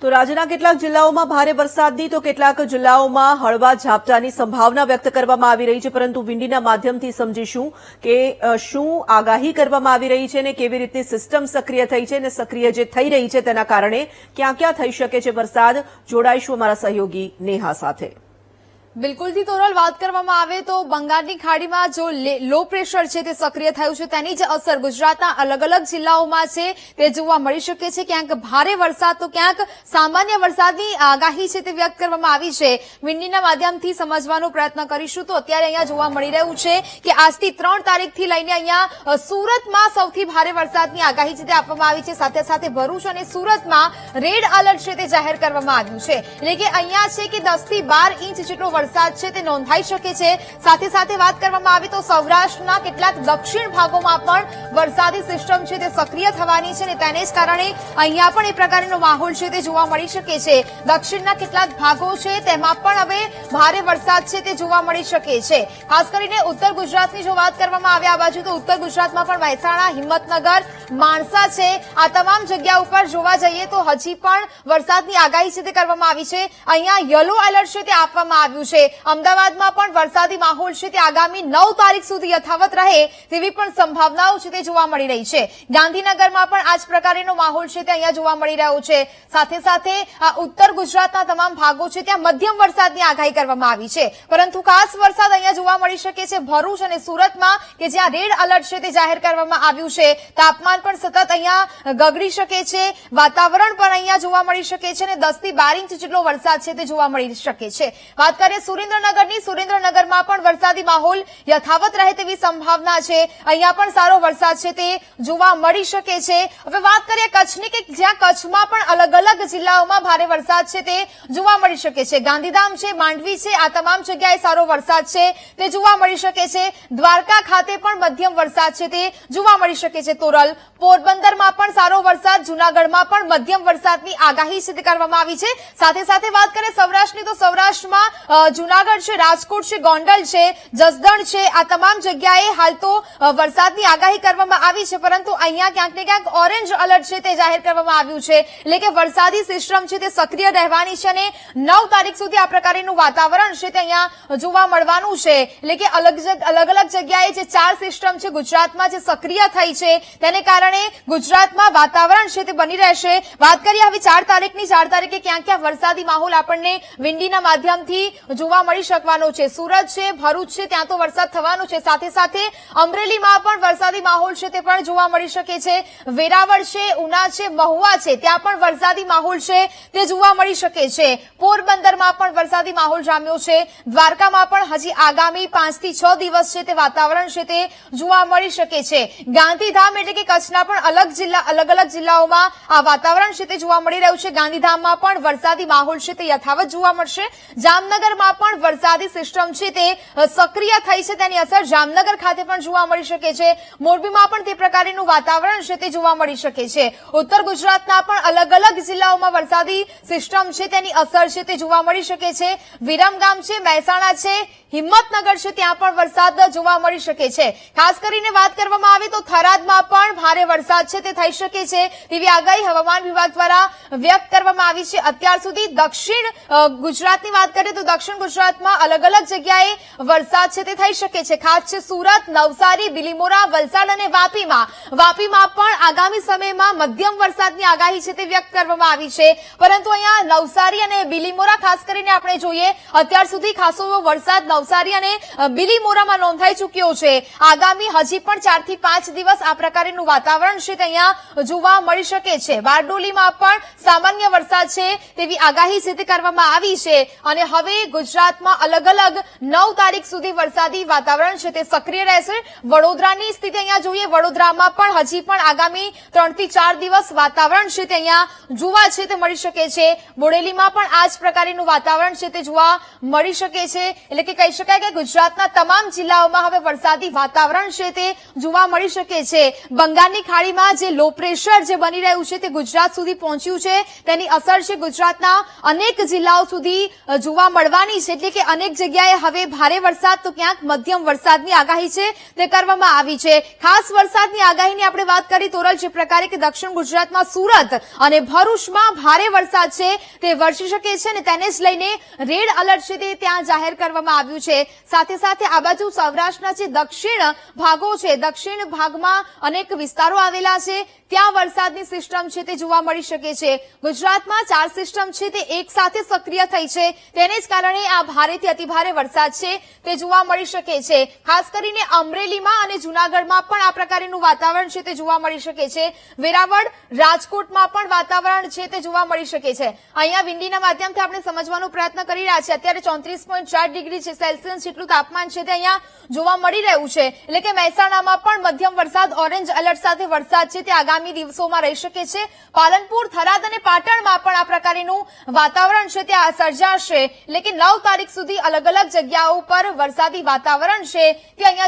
તો રાજ્યના કેટલાક જિલ્લાઓમાં ભારે વરસાદની તો કેટલાક જિલ્લાઓમાં હળવા ઝાપટાની સંભાવના વ્યક્ત કરવામાં આવી રહી છે, પરંતુ વિંડીના માધ્યમથી સમજીશું કે શું આગાહી કરવામાં આવી રહી છે અને કેવી રીતે સિસ્ટમ સક્રિય થઈ છે અને સક્રિય જે થઈ રહી છે તેના કારણે ક્યાં ક્યાં થઈ શકે છે વરસાદ. જોડાઈશું અમારા સહયોગી નેહા સાથે. બિલકુલથી તોરલ, વાત કરવામાં આવે તો બંગાળની ખાડીમાં જો લો પ્રેશર છે તે સક્રિય થયું છે, તેની જ અસર ગુજરાતના અલગ અલગ જિલ્લાઓમાં છે તે જોવા મળી શકે છે. ક્યાંક ભારે વરસાદ તો ક્યાંક સામાન્ય વરસાદની આગાહી છે તે વ્યક્ત કરવામાં આવી છે. વિંડીના માધ્યમથી સમજવાનો પ્રયત્ન કરીશું તો અત્યારે અહીંયા જોવા મળી રહ્યું છે કે આજથી 3 તારીખથી લઈને અહીંયા સુરતમાં સૌથી ભારે વરસાદની આગાહી છે તે આપવામાં આવી છે. સાથે સાથે ભરૂચ અને સુરતમાં રેડ એલર્ટ છે તે જાહેર કરવામાં આવ્યું છે. એટલે કે અહીંયા છે કે 10 થી 12 ઇંચ જેટલો વરસાદ છે તે નોંધાઈ શકે છે. સાથે સાથે વાત કરવામાં આવે તો સૌરાષ્ટ્રના કેટલાક દક્ષિણ ભાગોમાં પણ વરસાદી સિસ્ટમ છે તે સક્રિય થવાની છે અને તેને જ કારણે અહીંયા પણ એ પ્રકારનો માહોલ છે તે જોવા મળી શકે છે. દક્ષિણના કેટલાક ભાગો છે તેમાં પણ હવે ભારે વરસાદ છે તે જોવા મળી શકે છે. ખાસ કરીને ઉત્તર ગુજરાતની જો વાત કરવામાં આવે આ બાજુ તો ઉત્તર ગુજરાતમાં પણ મહેસાણા, હિંમતનગર, માણસા છે, આ તમામ જગ્યા ઉપર જોવા જઈએ તો હજી પણ વરસાદની આગાહી છે તે કરવામાં આવી છે. અહીંયા યલો એલર્ટ છે તે આપવામાં આવ્યું છે. અમદાવાદમાં પણ વરસાદી માહોલ છે તે આગામી 9 તારીખ સુધી યથાવત રહે તેવી પણ સંભાવનાઓ છે તે જોવા મળી રહી છે. ગાંધીનગરમાં પણ આ જ પ્રકારનો માહોલ છે તે અહીંયા જોવા મળી રહ્યો છે. સાથે સાથે ઉત્તર ગુજરાતના તમામ ભાગો છે ત્યાં મધ્યમ વરસાદની આગાહી કરવામાં આવી છે, પરંતુ ખાસ વરસાદ અહીંયા જોવા મળી શકે છે ભરૂચ અને સુરતમાં કે જ્યાં રેડ એલર્ટ છે તે જાહેર કરવામાં આવ્યું છે. તાપમાન પણ સતત અહીંયા ગગડી શકે છે, વાતાવરણ પણ અહીંયા જોવા મળી શકે છે અને 10 થી 12 ઇંચ જેટલો વરસાદ છે તે જોવા મળી શકે છે. વાત કરીએ સુરેન્દ્રનગરમાં પણ વરસાદી માહોલ યથાવત રહે તેવી સંભાવના છે. અહીંયા પણ સારો વરસાદ છે તે જોવા મળી શકે છે. હવે વાત કરીએ કચ્છની કે જ્યાં કચ્છમાં પણ અલગ અલગ જિલ્લાઓમાં ભારે વરસાદ છે તે જોવા મળી શકે છે. ગાંધીધામ છે, માંડવી છે, આ તમામ જગ્યાએ સારો વરસાદ છે તે જોવા મળી શકે છે. દ્વારકા ખાતે પણ મધ્યમ વરસાદ છે તે જોવા મળી શકે છે. તોરલ, પોરબંદરમાં પણ સારો વરસાદ, જૂનાગઢમાં પણ મધ્યમ વરસાદની આગાહી છે તે કરવામાં આવી છે. સાથે સાથે વાત કરીએ સૌરાષ્ટ્રની તો સૌરાષ્ટ્રમાં જૂનાગઢ છે, રાજકોટ છે, ગોંડલ છે, જસદણ છે, આ તમામ જગ્યાએ હાલ તો વરસાદની આગાહી કરવામાં આવી છે, પરંતુ અહીંયા ક્યાંક ને ક્યાંક ઓરેન્જ એલર્ટ છે તે જાહેર કરવામાં આવ્યું છે. એટલે કે વરસાદી સિસ્ટમ છે તે સક્રિય રહેવાની છે અને 9 તારીખ સુધી આ પ્રકારનું વાતાવરણ છે તે અહીંયા જોવા મળવાનું છે. એટલે કે અલગ અલગ જગ્યાએ જે 4 સિસ્ટમ છે ગુજરાતમાં જે સક્રિય થઈ છે તેને કારણે ગુજરાતમાં વાતાવરણ છે તે બની રહેશે. વાત કરીએ હવે 4 તારીખની, 4 તારીખે ક્યાં ક્યાં વરસાદી માહોલ આપણને વિંડીના માધ્યમથી જોવા મળી શકવાનો છે. સુરત છે, ભરૂચ છે, ત્યાં તો વરસાદ થવાનો છે. સાથે સાથે અમરેલીમાં પણ વરસાદી માહોલ છે તે પણ જોવા મળી શકે છે. વેરાવળ છે, ઉના છે, મહુવા છે, ત્યાં પણ વરસાદી માહોલ છે તે જોવા મળી શકે છે. પોરબંદરમાં પણ વરસાદી માહોલ જામ્યો છે. દ્વારકામાં પણ હજી આગામી 5 થી 6 દિવસ છે તે વાતાવરણ છે તે જોવા મળી શકે છે. ગાંધીધામ એટલે કે કચ્છના પણ અલગ અલગ જિલ્લાઓમાં આ વાતાવરણ છે તે જોવા મળી રહ્યું છે. ગાંધીધામમાં પણ વરસાદી માહોલ છે તે યથાવત જોવા મળશે. જામનગરમાં પણ વરસાદી સિસ્ટમ છે તે સક્રિય થઈ છે, તેની અસર જામનગર ખાતે પણ જોવા મળી શકે છે. મોરબીમાં પણ તે પ્રકારનું વાતાવરણ છે તે જોવા મળી શકે છે. ઉત્તર ગુજરાતના પણ અલગ અલગ જિલ્લાઓમાં વરસાદી સિસ્ટમ છે તેની અસર છે તે જોવા મળી શકે છે. વિરમગામ છે, મહેસાણા છે, હિંમતનગર છે, ત્યાં પણ વરસાદ જોવા મળી શકે છે. ખાસ કરીને વાત કરવામાં આવે તો થરાદમાં પણ ભારે વરસાદ છે તે થઈ શકે છે તેવી આગાહી હવામાન વિભાગ દ્વારા વ્યક્ત કરવામાં આવી છે. અત્યાર સુધી દક્ષિણ ગુજરાતની વાત કરીએ તો દક્ષિણ ગુજરાતમાં અલગ અલગ જગ્યાએ વરસાદ છે તે થઈ શકે છે. ખાસ છે સુરત, નવસારી, બિલીમોરા, વલસાડ અને વાપીમાં પણ આગામી સમયમાં મધ્યમ વરસાદની આગાહી છે તે વ્યક્ત કરવામાં આવી છે. પરંતુ અહીંયા નવસારી અને બિલીમોરા ખાસ કરીને આપણે જોઈએ અત્યાર સુધી ખાસો એવો વરસાદ નવસારી અને બિલીમોરામાં નોંધાઈ ચૂક્યો છે. આગામી હજી પણ 4 થી 5 દિવસ આ પ્રકારનું વાતાવરણ છે તે અહીંયા જોવા મળી શકે છે. બારડોલીમાં પણ સામાન્ય વરસાદ છે તેવી આગાહી છે તે કરવામાં આવી છે અને હવે ગુજરાતમાં અલગ અલગ 9 તારીખ સુધી વરસાદી વાતાવરણ છે તે સક્રિય રહેશે. વડોદરાની સ્થિતિ અહીંયા જોઈએ, વડોદરામાં પણ હજી પણ આગામી 3 થી 4 દિવસ વાતાવરણ છે તે અહીંયા જોવા છે તે મળી શકે છે. બોડેલીમાં પણ આ જ પ્રકારનું વાતાવરણ છે તે જોવા મળી શકે છે. એટલે કે કહી કહી શકાય કે ગુજરાતના તમામ જિલ્લાઓમાં હવે વરસાદી વાતાવરણ છે તે જોવા મળી શકે છે. બંગાળની ખાડીમાં જે લો પ્રેશર જે બની રહ્યું છે તે ગુજરાત સુધી પહોંચ્યું છે, તેની અસર છે ગુજરાતના અનેક જિલ્લાઓ સુધી જોવા મળવાની છે. એટલે કે અનેક જગ્યાએ હવે ભારે વરસાદ તો ક્યાંક મધ્યમ વરસાદની આગાહી છે તે કરવામાં આવી છે. ખાસ વરસાદની આગાહીની આપણે વાત કરી તોરલ, જે પ્રકારે કે દક્ષિણ ગુજરાતમાં સુરત અને ભરૂચમાં ભારે વરસાદ છે તે વરસી શકે છે અને તેને જ લઈને રેડ એલર્ટ છે તે ત્યાં જાહેર કરવામાં આવ્યું છે. સાથે સાથે આ બાજુ સૌરાષ્ટ્રના જે દક્ષિણ ભાગો છે, દક્ષિણ ભાગમાં અનેક વિસ્તારો આવેલા છે, ત્યાં વરસાદની સિસ્ટમ છે તે જોવા મળી શકે છે. ગુજરાતમાં 4 સિસ્ટમ છે તે એક સાથે સક્રિય થઈ છે, તેને જ કારણે આ ભારેથી અતિભારે વરસાદ છે તે જોવા મળી શકે છે. ખાસ કરીને અમરેલીમાં અને જૂનાગઢમાં પણ આ પ્રકારનું વાતાવરણ છે તે જોવા મળી શકે છે. વેરાવળ, રાજકોટમાં પણ વાતાવરણ છે તે જોવા મળી શકે છે. અહીંયા વિંડીના માધ્યમથી આપણે સમજવાનો પ્રયત્ન કરી રહ્યા છીએ. અત્યારે 34.4 ડિગ્રી સેલ્સિયસ જેટલું તાપમાન છે તે અહીંયા જોવા મળી રહ્યું છે. એટલે કે મહેસાણામાં પણ મધ્યમ વરસાદ, ઓરેન્જ એલર્ટ સાથે વરસાદ છે તે આગામી દિવસોમાં રહી શકે છે. પાલનપુર, થરાદ અને પાટણમાં પણ આ પ્રકારનું વાતાવરણ છે તે સર્જાશે. એટલે કે 9 તારીખ સુધી અલગ અલગ જગ્યાઓ પર વરસાદી વાતાવરણ છે તે અહીંયા